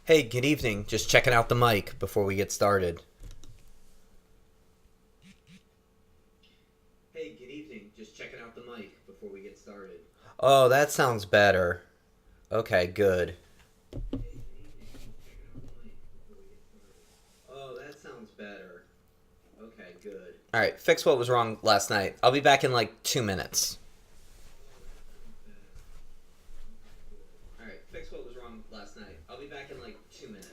Hey, good evening. Just checking out the mic before we get started. Hey, good evening. Just checking out the mic before we get started. Oh, that sounds better. Okay, good. Oh, that sounds better. Okay, good. All right, fix what was wrong last night. I'll be back in like 2 minutes. All right, fix what was wrong last night. I'll be back in like 2 minutes.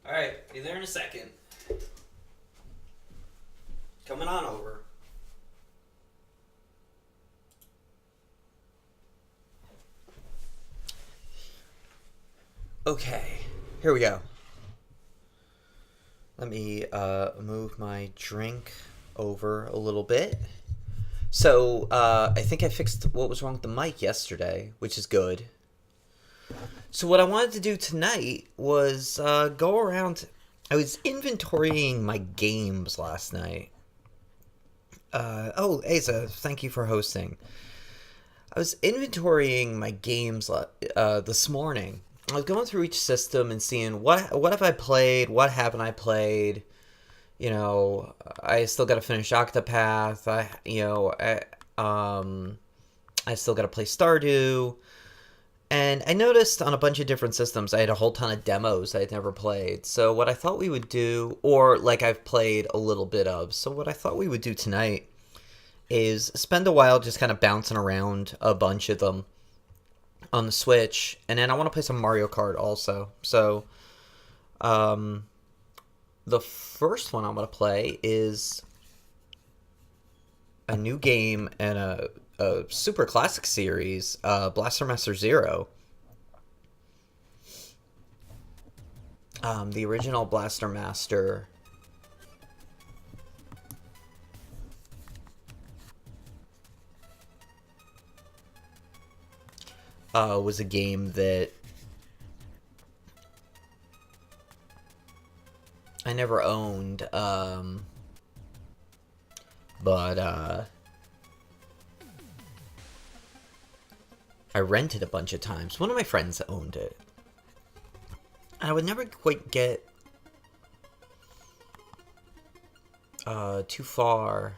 All right, be there in a second. Coming on over. Okay, here we go. Let me move my drink over a little bit. So, I think I fixed what was wrong with the mic yesterday, which is good. So, what I wanted to do tonight was go around. I was inventorying my games last night. Asa, thank you for hosting. I was inventorying my games this morning. I was going through each system and seeing what have I played, what haven't I played. You know, I still got to finish Octopath. I still got to play Stardew. And I noticed on a bunch of different systems, I had a whole ton of demos I had never played. So what I thought we would do, or like I've played a little bit of. So what I thought we would do tonight is spend a while just kind of bouncing around a bunch of them on the Switch, and then I want to play some Mario Kart also. So, the first one I'm going to play is a new game and a super classic series, Blaster Master Zero. The original Blaster Master was a game that I never owned, but I rented a bunch of times. One of my friends owned it. I would never quite get too far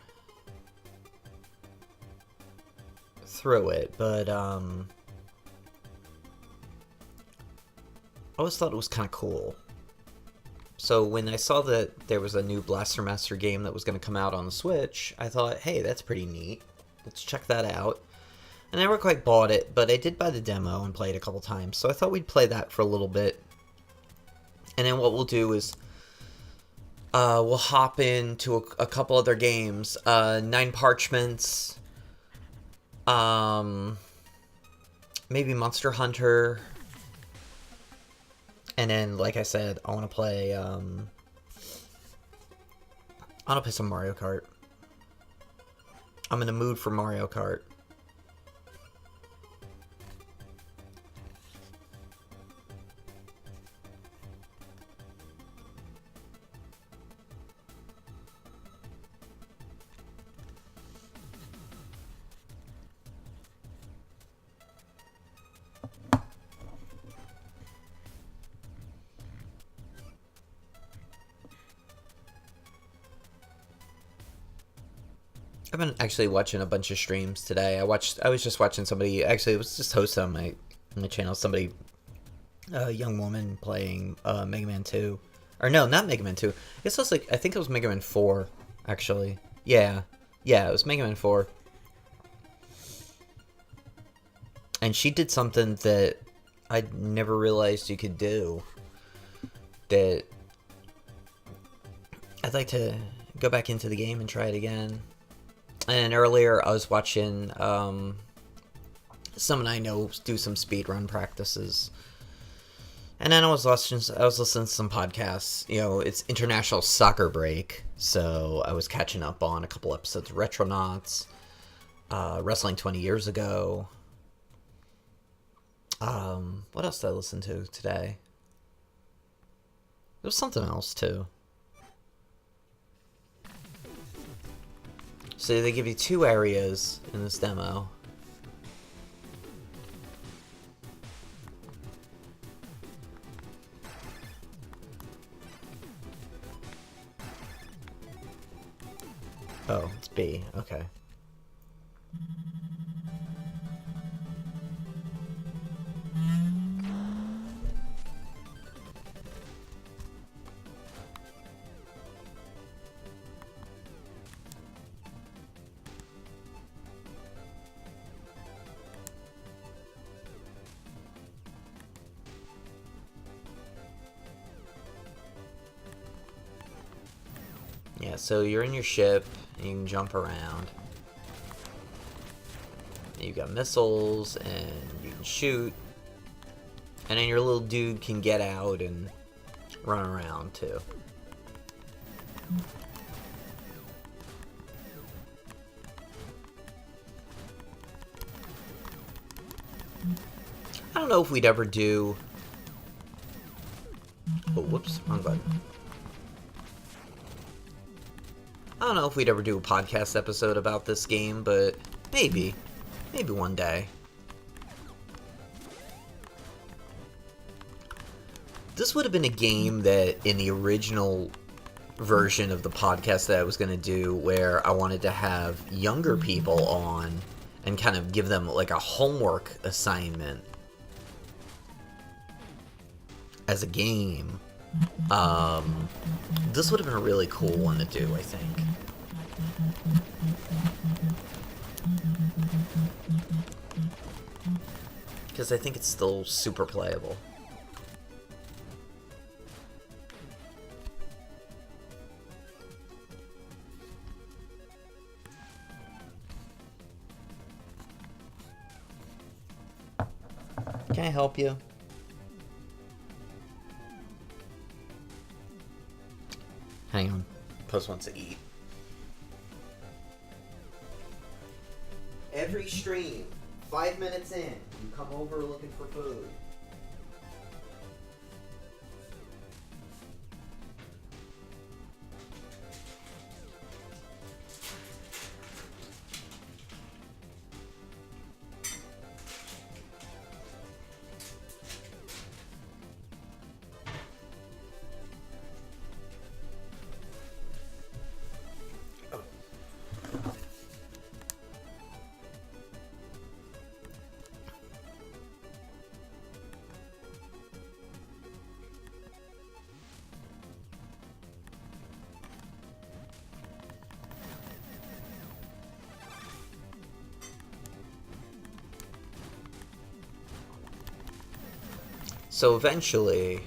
through it, but I always thought it was kind of cool. So when I saw that there was a new Blaster Master game that was going to come out on the Switch, I thought, hey, that's pretty neat. Let's check that out. I never quite bought it, but I did buy the demo and play it a couple times. So I thought we'd play that for a little bit. And then what we'll do is we'll hop into a couple other games. Nine Parchments. Maybe Monster Hunter. And then, like I said, I want to play some Mario Kart. I'm in the mood for Mario Kart. I've been actually watching a bunch of streams today. I was just watching somebody. Actually, it was just hosted on my channel. Somebody, a young woman playing Mega Man 2, or no, not Mega Man 2. I guess it was I think it was Mega Man 4. Actually, yeah, it was Mega Man 4. And she did something that I'd never realized you could do. That I'd like to go back into the game and try it again. And earlier I was watching someone I know do some speedrun practices. And then I was listening to some podcasts. You know, it's International Soccer Break, so I was catching up on a couple episodes of Retronauts, Wrestling 20 Years Ago. What else did I listen to today? There was something else too. So they give you 2 areas in this demo. Oh, it's B. Okay. Yeah, so you're in your ship, and you can jump around. You got missiles, and you can shoot. And then your little dude can get out and run around, too. I don't know if we'd ever do... Oh, whoops, wrong button. I don't know if we'd ever do a podcast episode about this game, but maybe. Maybe one day. This would have been a game that, in the original version of the podcast that I was going to do, where I wanted to have younger people on and kind of give them like a homework assignment as a game. This would have been a really cool one to do, I think. Because I think it's still super playable. Can I help you? Hang on. Post wants to eat. Every stream, 5 minutes in, you come over looking for food. So eventually,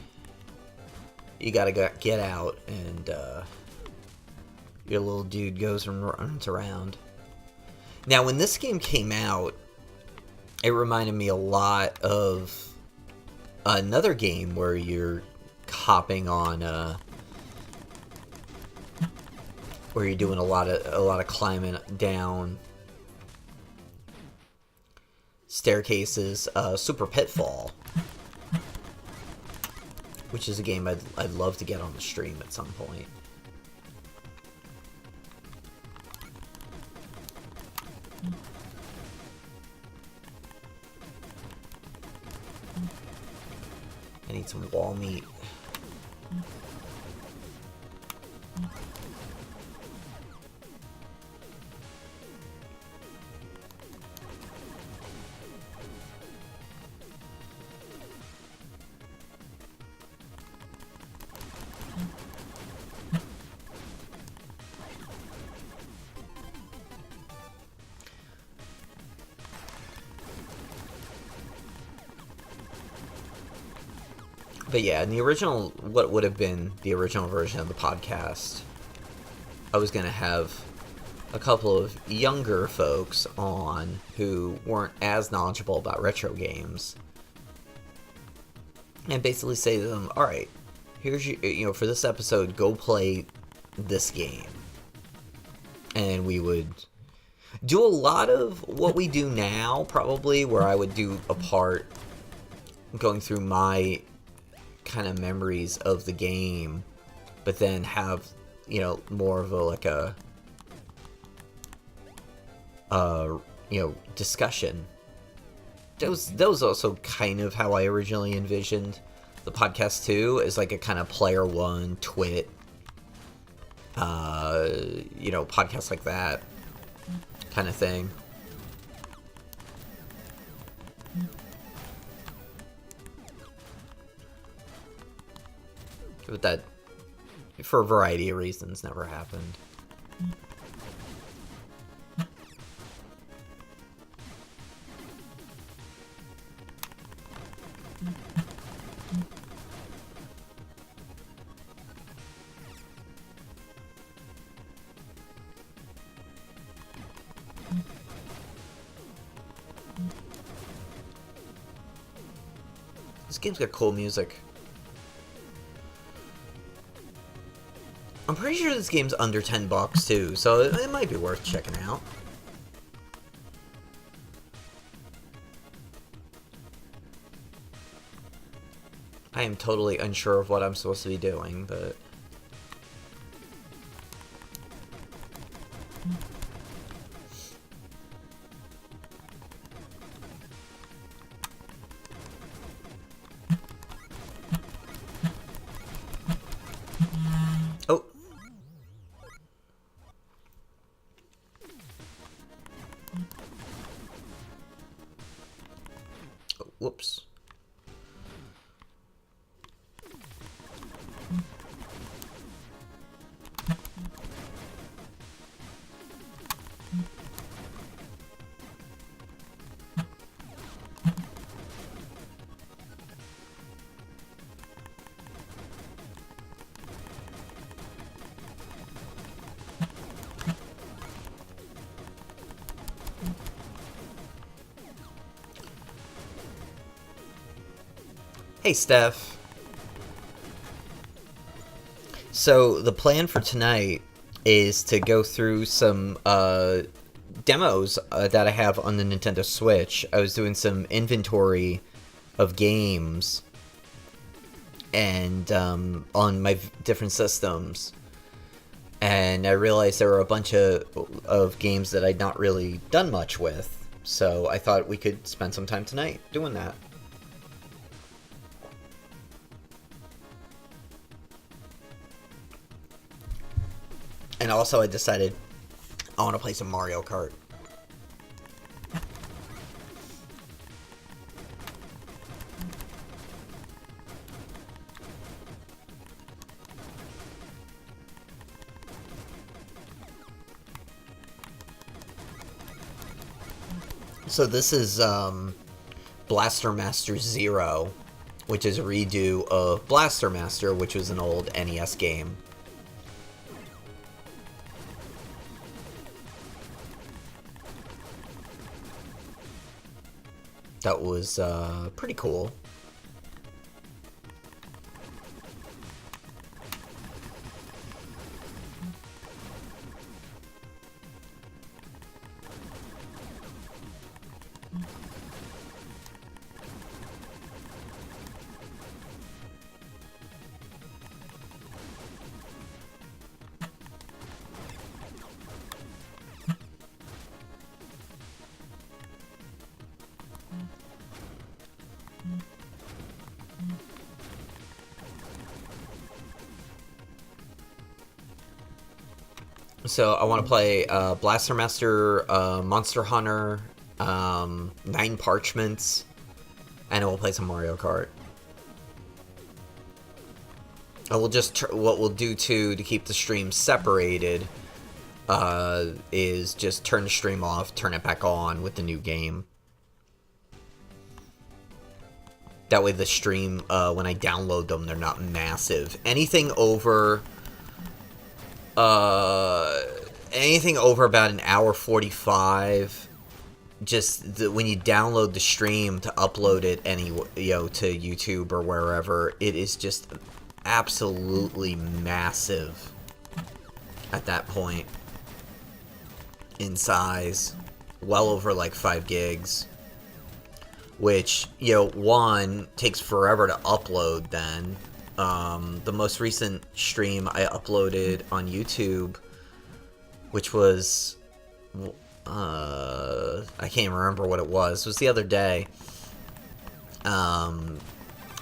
you gotta get out, and your little dude goes and runs around. Now, when this game came out, it reminded me a lot of another game where you're hopping on, where you're doing a lot of climbing down staircases. Super Pitfall. Which is a game I'd love to get on the stream at some point. I need some wall meat. But yeah, in the original, what would have been the original version of the podcast, I was going to have a couple of younger folks on who weren't as knowledgeable about retro games, and basically say to them, all right, here's your, for this episode, go play this game. And we would do a lot of what we do now, probably, where I would do a part going through my kind of memories of the game, but then have, more of a discussion. That was also kind of how I originally envisioned the podcast too, as like a kind of player one twit, podcast like that kind of thing. But that, for a variety of reasons, never happened. This game's got cool music. I'm pretty sure this game's under $10 too, so it might be worth checking out. I am totally unsure of what I'm supposed to be doing, but... Oh! Oh, whoops. Hey, Steph. So, the plan for tonight is to go through some demos that I have on the Nintendo Switch. I was doing some inventory of games and on my different systems. And I realized there were a bunch of games that I'd not really done much with. So, I thought we could spend some time tonight doing that. And also I decided I want to play some Mario Kart. So this is Blaster Master Zero, which is a redo of Blaster Master, which was an old NES game. That was pretty cool. So I want to play Blaster Master, Monster Hunter, 9 Parchments, and we'll play some Mario Kart. I will just what we'll do too to keep the stream separated is just turn the stream off, turn it back on with the new game. That way the stream, when I download them, they're not massive. Anything over about an hour 45, just when you download the stream to upload it to YouTube or wherever, it is just absolutely massive at that point in size, well over like 5 gigs, which, one, takes forever to upload then. The most recent stream I uploaded on YouTube, which was, I can't remember what it was the other day. I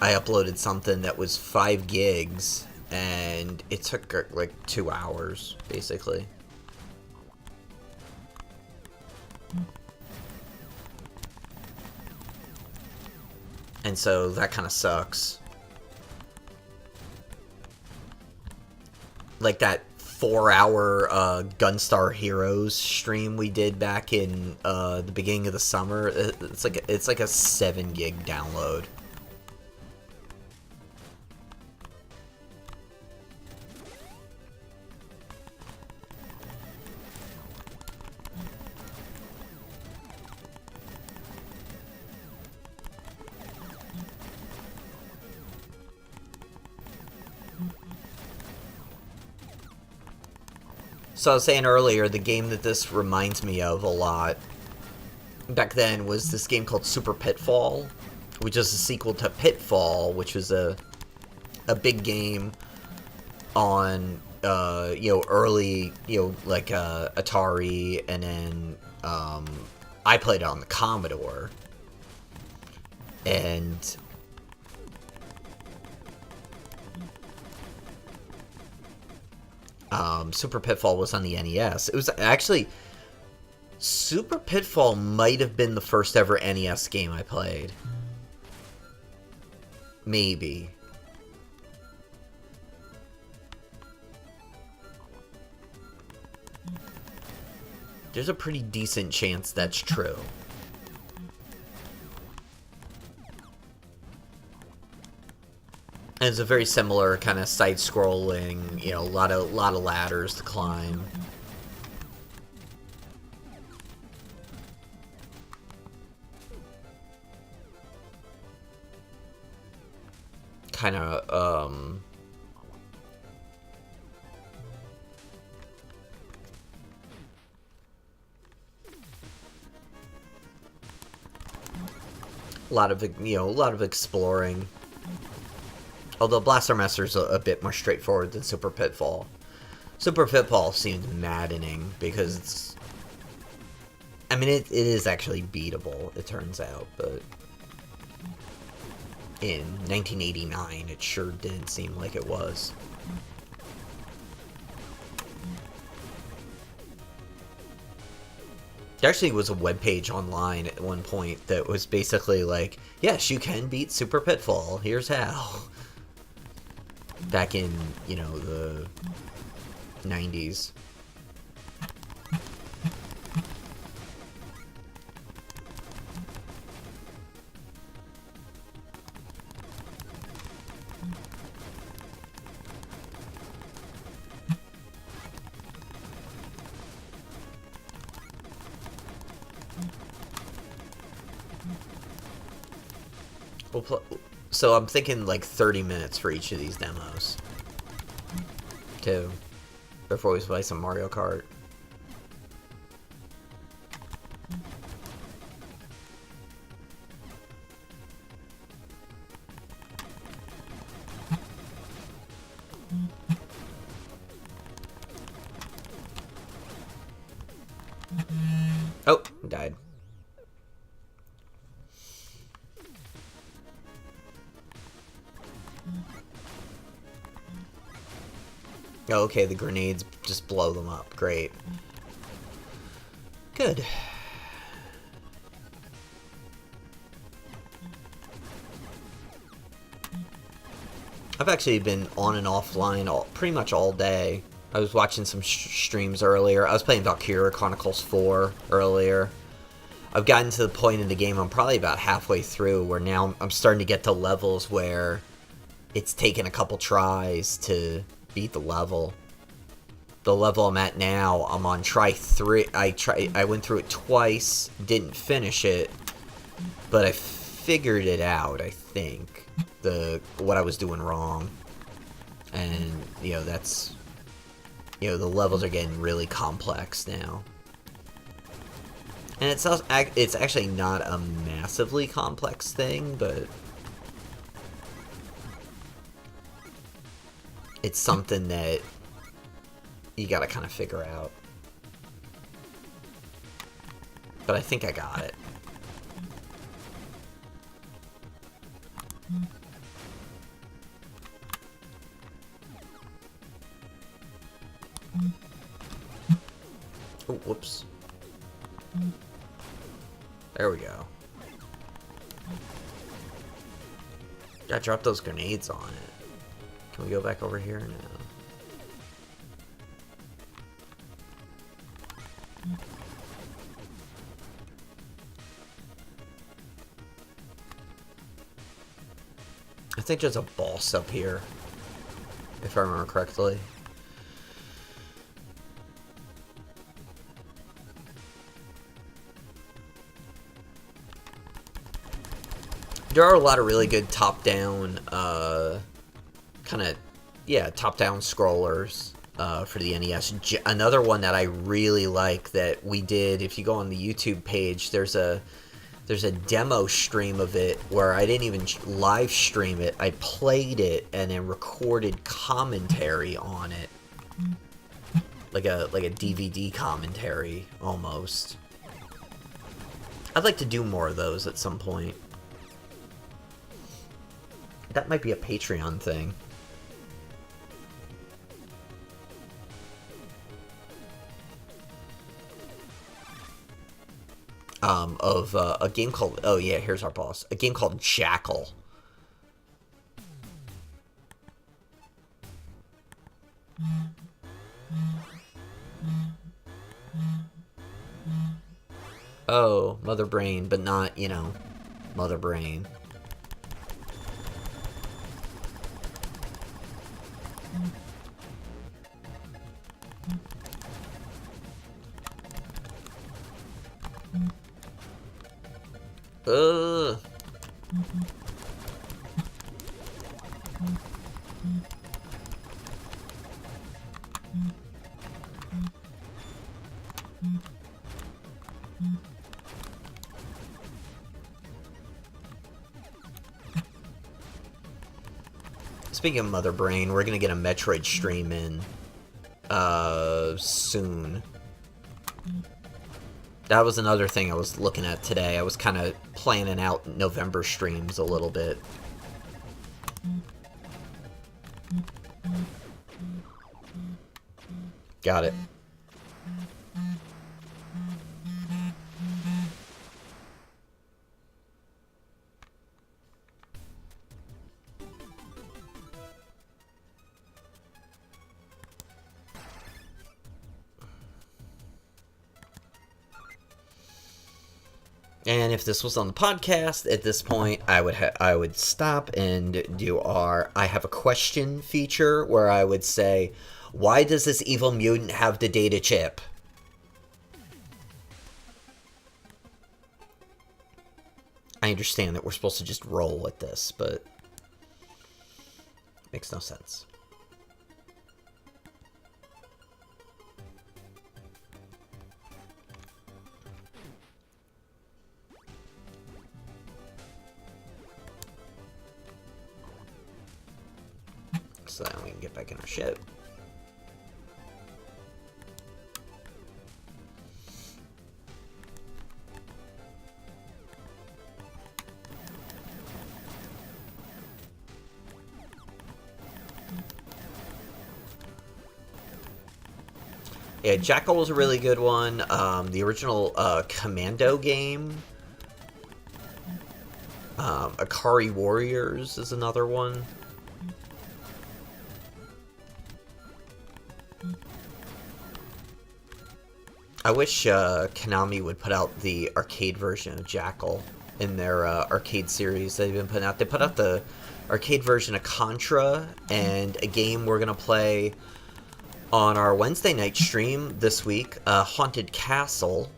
uploaded something that was 5 gigs, and it took like 2 hours, basically. And so that kind of sucks. Like that 4-hour Gunstar Heroes stream we did back in the beginning of the summer. It's like a 7 gig download. So I was saying earlier, the game that this reminds me of a lot back then was this game called Super Pitfall, which is a sequel to Pitfall, which was a big game on early like Atari, and then I played it on the Commodore, and Super Pitfall was on the NES. It was actually, Super Pitfall might have been the first ever NES game I played. Maybe. There's a pretty decent chance that's true. And it's a very similar kind of side-scrolling, a lot of ladders to climb. Kind of, a lot of exploring. Although Blaster Master's a bit more straightforward than Super Pitfall. Super Pitfall seemed maddening because it's... I mean, it is actually beatable, it turns out, but... in 1989, it sure didn't seem like it was. There actually was a webpage online at one point that was basically like, yes, you can beat Super Pitfall, here's how. Back in, the 90s. So I'm thinking like 30 minutes for each of these demos, too, before we play some Mario Kart. Oh, died. Oh, okay, the grenades just blow them up. Great. Good. I've actually been on and offline pretty much all day. I was watching some streams earlier. I was playing Valkyria Chronicles 4 earlier. I've gotten to the point in the game, I'm probably about halfway through, where now I'm starting to get to levels where it's taken a couple tries to beat the level. The level I'm at now, I'm on try 3. I went through it twice, didn't finish it, but I figured it out, I think. What I was doing wrong. And, you know, that's... You know, the levels are getting really complex now. And it's actually not a massively complex thing, but... It's something that you gotta kind of figure out. But I think I got it. Oh, whoops. There we go. Gotta drop those grenades on it. Can we go back over here? No. I think there's a boss up here, if I remember correctly. There are a lot of really good top-down, kind of, yeah, top-down scrollers for the NES. Another one that I really like that we did, if you go on the YouTube page, there's a demo stream of it where I didn't even live stream it. I played it and then recorded commentary on it. Like a DVD commentary, almost. I'd like to do more of those at some point. That might be a Patreon thing. Of a game called... Oh yeah, here's our boss. A game called Jackal. Oh, Mother Brain, but not, you know, Mother Brain. Ugh. Speaking of Mother Brain, we're gonna get a Metroid stream in soon. That was another thing I was looking at today. I was kind of planning out November streams a little bit. Got it. And if this was on the podcast, at this point, I would stop and do our I have a question feature where I would say, why does this evil mutant have the data chip? I understand that we're supposed to just roll with this, but it makes no sense. So then we can get back in our ship. Yeah, Jackal was a really good one. The original Commando game. Akari Warriors is another one. I wish Konami would put out the arcade version of Jackal in their arcade series they've been putting out. They put out the arcade version of Contra and a game we're going to play on our Wednesday night stream this week, Haunted Castle.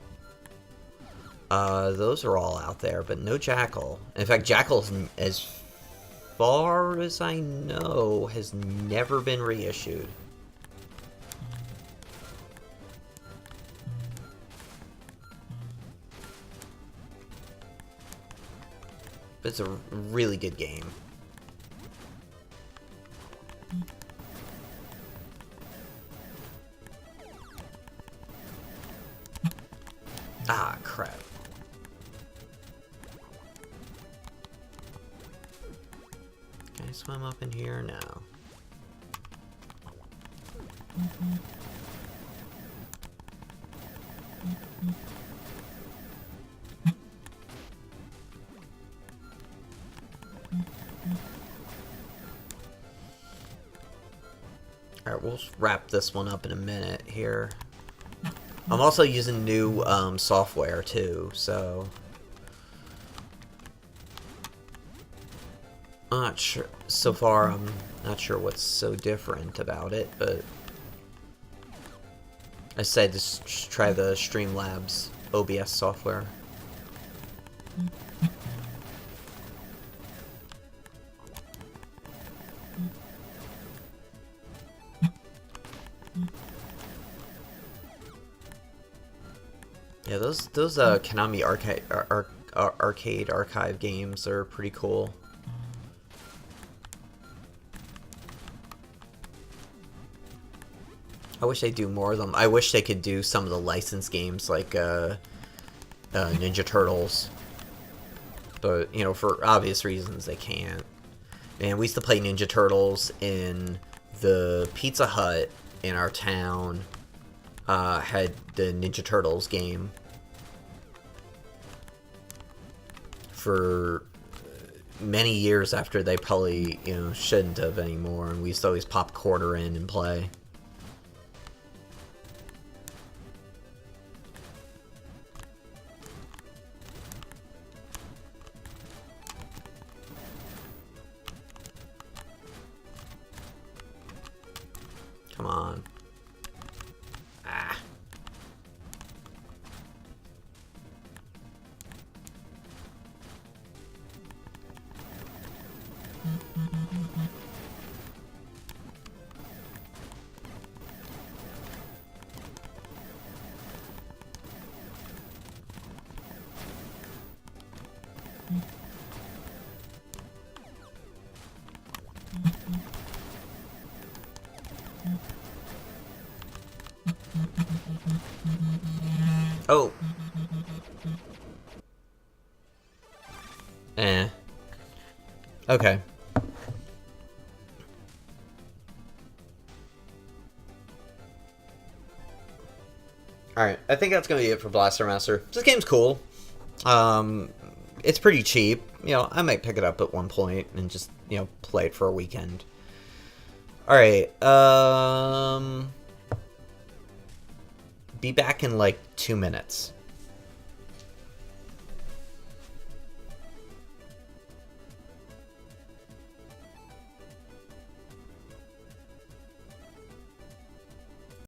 Those are all out there, but no Jackal. In fact, Jackal, as far as I know, has never been reissued. But it's a really good game. Ah, crap. Can I swim up in here? No. Alright, we'll wrap this one up in a minute here. I'm also using new software too, so I'm not sure. So far, I'm not sure what's so different about it, but I decided to try the Streamlabs OBS software. Yeah, those Konami arcade archive games are pretty cool. I wish they'd do more of them. I wish they could do some of the licensed games like Ninja Turtles, but you know, for obvious reasons, they can't. And we used to play Ninja Turtles in the Pizza Hut in our town. Had the Ninja Turtles game for many years after they probably, you know, shouldn't have anymore, and we used to always pop a quarter in and play. Come on. Ah. Oh. Okay. Alright, I think that's gonna be it for Blaster Master. This game's cool. It's pretty cheap. You know, I might pick it up at one point and just, you know, play it for a weekend. Alright, be back in like 2 minutes.